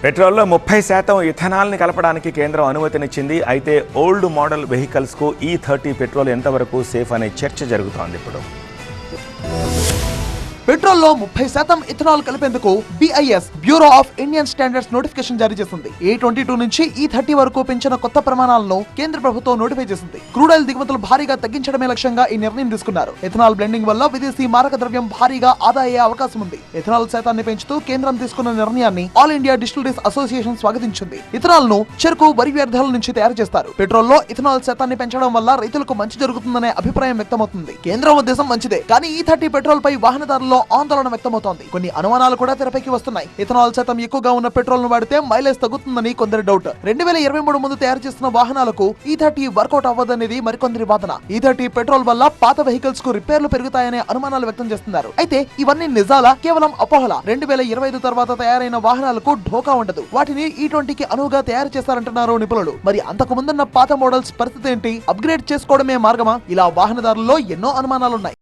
పెట్రోల్లో 30% ఇథనాల్ని కలపడానికి కేంద్రం అనుమతినిచ్చింది. అయితే ఓల్డ్ మోడల్ వెహికల్స్కు E30 పెట్రోల్ ఎంతవరకు సేఫ్ అనే చర్చ జరుగుతోంది ఇప్పుడు. పెట్రోల్లో 30% ఇథనాల్ కలిపేందుకు BIS Bureau of Indian Standards notification జారీ చేసింది. E22 నుంచి E30 వరకు పెంచిన కొత్త ప్రమాణాలను కేంద్ర ప్రభుత్వం నోటిఫై చేసింది. క్రూడ్ ఆయిల్ దిగుమతులు భారీగా తగ్గించడమే లక్ష్యంగా ఈ నిర్ణయం తీసుకున్నారు. ఇథనాల్ బ్లెండింగ్ వల్ల విదేశీ మారక ద్రవ్యం భారీగా ఆదా అయ్యే అవకాశం ఉంది. ఇథనాల్ శాతాన్ని పెంచుతూ కేంద్రం తీసుకున్న నిర్ణయాన్ని ఆల్ ఇండియా డిస్టిలరీస్ అసోసియేషన్ స్వాగతించింది. ఇథనాల్ ను చెరుకు, వరి వ్యర్థాల నుంచి తయారు చేస్తారు. పెట్రోల్లో ఇథనాల్ శాతాన్ని పెంచడం వల్ల రైతులకు మంచి జరుగుతుందనే అభిప్రాయం వ్యక్తమవుతుంది. కేంద్రం ఉద్దేశం మంచిదే, కానీ E30 పెట్రోల్ పై వాహనదారుల్లో ఆందోళన వ్యక్తమవుతోంది. కొన్ని అనుమానాలు కూడా తెరపైకి వస్తున్నాయి. ఇథనాల్ శాతం ఎక్కువగా ఉన్న పెట్రోల్ ను వాడితే మైలేజ్ తగ్గుతుందని కొందరి డౌట్. 2023 ముందు తయారు చేసిన వాహనాలకు E30 వర్కౌట్ అవ్వదనేది మరికొందరి వాదన. E30 పెట్రోల్ వల్ల పాత వెహికల్స్ కు రిపేర్లు పెరుగుతాయనే అనుమానాలు వ్యక్తం చేస్తున్నారు. అయితే ఇవన్నీ నిజాలా, కేవలం అపోహల? 2025 తర్వాత తయారైన వాహనాలకు ఢోకా ఉండదు. వాటిని E20కి అనువుగా తయారు చేస్తారంటున్నారు నిపుణులు. మరి అంతకు ముందున్న పాత మోడల్స్ పరిస్థితి ఏంటి? అప్గ్రేడ్ చేసుకోవడమే మార్గమా? ఇలా వాహనదారుల్లో ఎన్నో అనుమానాలున్నాయి.